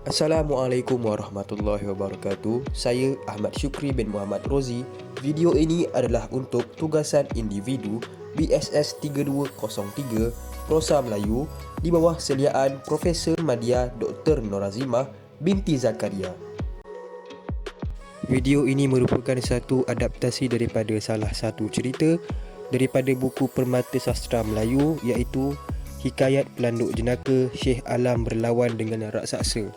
Assalamualaikum warahmatullahi wabarakatuh. Saya Ahmad Syukri bin Muhammad Rozi. Video ini adalah untuk tugasan individu BSS 3203 Prosa Melayu di bawah seliaan Profesor Madya Dr. Norazimah binti Zakaria. Video ini merupakan satu adaptasi daripada salah satu cerita daripada buku Permata Sastra Melayu, iaitu Hikayat Pelanduk Jenaka Sheikh Alam berlawan dengan raksasa.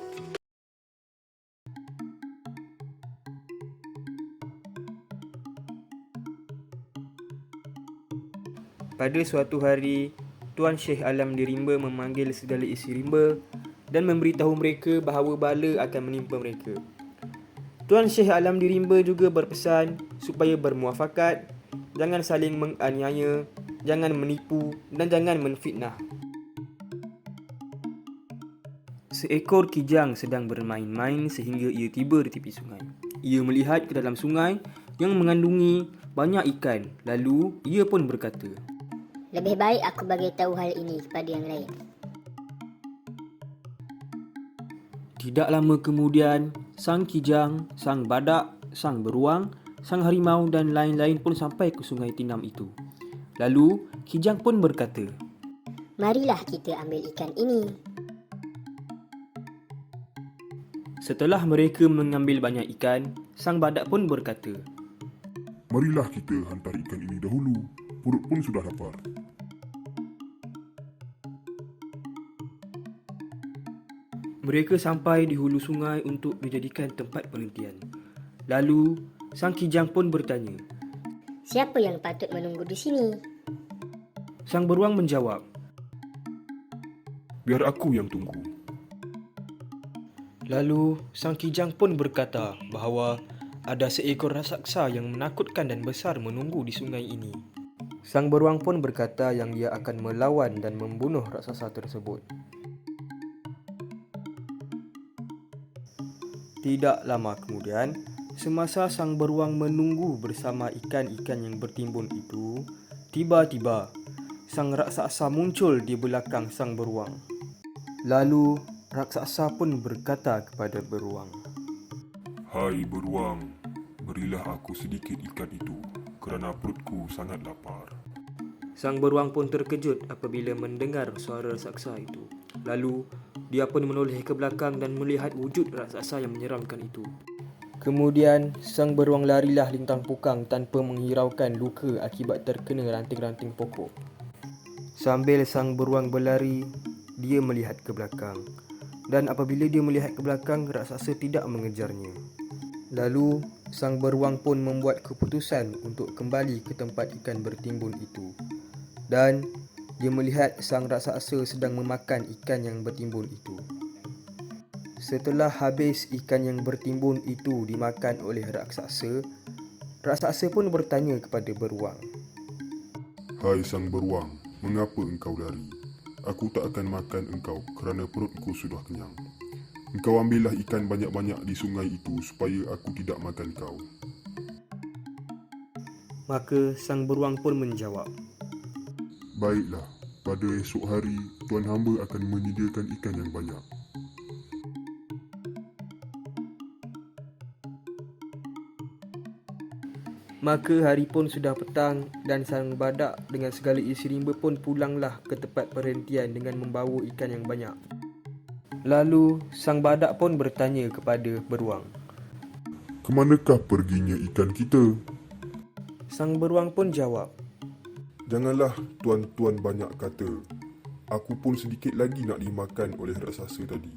Pada suatu hari, Tuan Syekh Alam di Rimba memanggil segala isi Rimba dan memberitahu mereka bahawa bala akan menimpa mereka. Tuan Syekh Alam di Rimba juga berpesan supaya bermuafakat, jangan saling menganiaya, jangan menipu dan jangan menfitnah. Seekor kijang sedang bermain-main sehingga ia tiba di tepi sungai. Ia melihat ke dalam sungai yang mengandungi banyak ikan. Lalu ia pun berkata, "Lebih baik aku bagi tahu hal ini kepada yang lain." Tidak lama kemudian, sang kijang, sang badak, sang beruang, sang harimau dan lain-lain pun sampai ke sungai Tinam itu. Lalu, kijang pun berkata, "Marilah kita ambil ikan ini." Setelah mereka mengambil banyak ikan, sang badak pun berkata, Marilah kita hantar ikan ini dahulu. Perut pun sudah lapar. Mereka sampai di hulu sungai untuk dijadikan tempat perhentian. Lalu, sang kijang pun bertanya. "Siapa yang patut menunggu di sini?" Sang beruang menjawab, Biar aku yang tunggu. Lalu, sang kijang pun berkata bahawa ada seekor raksasa yang menakutkan dan besar menunggu di sungai ini. Sang beruang pun berkata yang dia akan melawan dan membunuh raksasa tersebut. Tidak lama kemudian, semasa sang beruang menunggu bersama ikan-ikan yang bertimbun itu, tiba-tiba sang raksasa muncul di belakang sang beruang. Lalu, raksasa pun berkata kepada beruang, Hai beruang, berilah aku sedikit ikan itu kerana perutku sangat lapar. Sang beruang pun terkejut apabila mendengar suara raksasa itu. Lalu, dia pun menoleh ke belakang dan melihat wujud raksasa yang menyeramkan itu. Kemudian, sang beruang larilah lintang pukang tanpa menghiraukan luka akibat terkena ranting-ranting pokok. Sambil sang beruang berlari, dia melihat ke belakang. Dan apabila dia melihat ke belakang, raksasa tidak mengejarnya. Lalu, sang beruang pun membuat keputusan untuk kembali ke tempat ikan bertimbun itu. Dan dia melihat sang raksasa sedang memakan ikan yang bertimbun itu. Setelah habis ikan yang bertimbun itu dimakan oleh raksasa, raksasa pun bertanya kepada beruang, Hai sang beruang, mengapa engkau lari? Aku tak akan makan engkau kerana perutku sudah kenyang. Engkau ambillah ikan banyak-banyak di sungai itu supaya aku tidak makan kau. Maka sang beruang pun menjawab, Baiklah, pada esok hari Tuan Hamba akan menyediakan ikan yang banyak. Maka hari pun sudah petang dan sang badak dengan segala isi rimba pun pulanglah ke tempat perhentian dengan membawa ikan yang banyak. Lalu sang badak pun bertanya kepada beruang. Kemanakah perginya ikan kita? Sang beruang pun jawab, Janganlah tuan-tuan banyak kata. Aku pun sedikit lagi nak dimakan oleh raksasa tadi.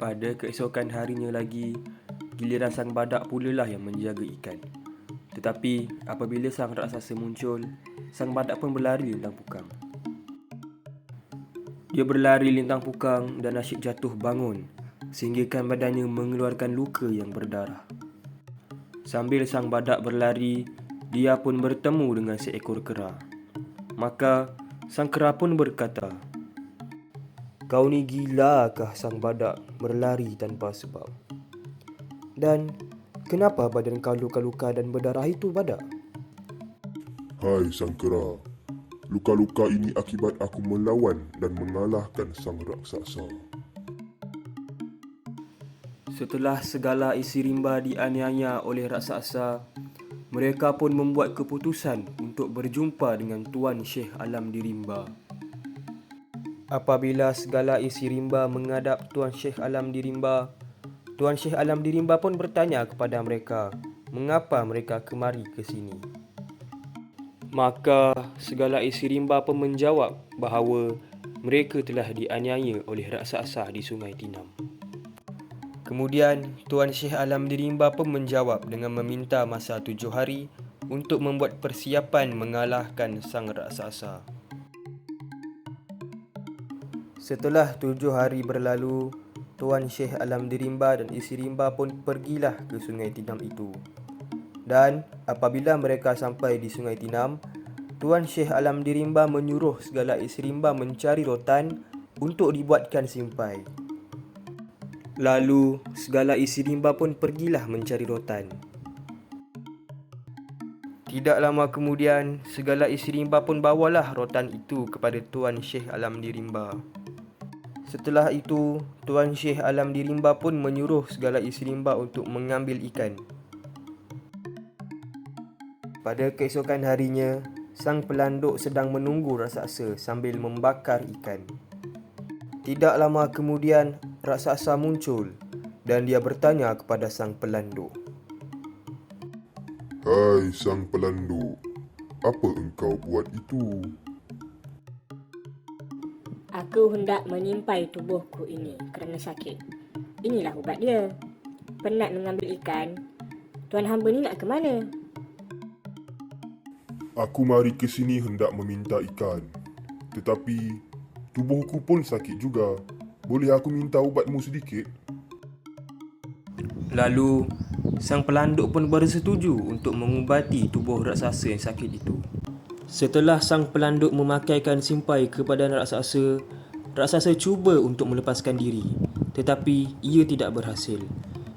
Pada keesokan harinya lagi, giliran sang badak pulalah yang menjaga ikan. Tetapi apabila sang raksasa muncul, sang badak pun berlari lintang pukang. Dia berlari lintang pukang dan asyik jatuh bangun, sehinggakan badannya mengeluarkan luka yang berdarah. Sambil sang badak berlari, dia pun bertemu dengan seekor kera. Maka sang kera pun berkata, Kau ni gilakah sang badak berlari tanpa sebab? Dan kenapa badan kau luka-luka dan berdarah itu, badak? Hai sang kera, Luka-luka ini akibat aku melawan dan mengalahkan sang raksasa. Setelah segala isi rimba dianiaya oleh raksasa, mereka pun membuat keputusan untuk berjumpa dengan Tuan Syekh Alam di rimba. Apabila segala isi rimba menghadap Tuan Syekh Alam di rimba, Tuan Syekh Alam di rimba pun bertanya kepada mereka mengapa mereka kemari ke sini. Maka segala isi rimba pun menjawab bahawa mereka telah dianiaya oleh raksasa di Sungai Tinam. Kemudian Tuan Syekh Alam di rimba pun menjawab dengan meminta masa 7 hari untuk membuat persiapan mengalahkan sang raksasa. Setelah 7 hari berlalu, Tuan Syekh Alam di rimba dan isi rimba pun pergilah ke Sungai Tinam itu. Dan apabila mereka sampai di Sungai Tinam, Tuan Syekh Alam di rimba menyuruh segala isi rimba mencari rotan untuk dibuatkan simpai. Lalu segala isi rimba pun pergilah mencari rotan. Tidak lama kemudian, segala isi rimba pun bawalah rotan itu kepada Tuan Syekh Alam di rimba. Setelah itu, Tuan Syekh Alam di rimba pun menyuruh segala isi rimba untuk mengambil ikan. Pada keesokan harinya, sang pelanduk sedang menunggu raksasa sambil membakar ikan. Tidak lama kemudian, raksasa muncul dan dia bertanya kepada sang pelanduk. Hai sang pelanduk, apa engkau buat itu? Aku hendak menyimpai tubuhku ini kerana sakit. Inilah ubat dia. Penat mengambil ikan. Tuan hamba ni nak ke mana? Aku mari ke sini hendak meminta ikan. Tetapi tubuhku pun sakit juga. Boleh aku minta ubatmu sedikit? Lalu, sang pelanduk pun bersetuju untuk mengubati tubuh raksasa yang sakit itu. Setelah sang pelanduk memakaikan simpai kepada raksasa, raksasa cuba untuk melepaskan diri, tetapi ia tidak berhasil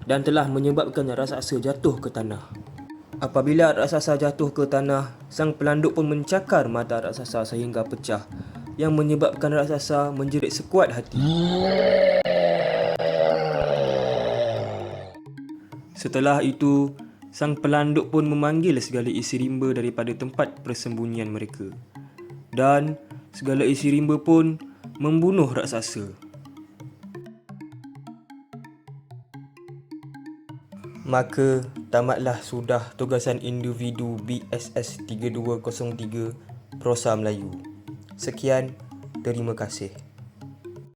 dan telah menyebabkan raksasa jatuh ke tanah. Apabila raksasa jatuh ke tanah, sang pelanduk pun mencakar mata raksasa sehingga pecah, yang menyebabkan raksasa menjerit sekuat hati. Setelah itu, sang pelanduk pun memanggil segala isi rimba daripada tempat persembunyian mereka. Dan segala isi rimba pun membunuh raksasa. Maka tamatlah sudah tugasan individu BSS 3203 Prosa Melayu. Sekian, terima kasih.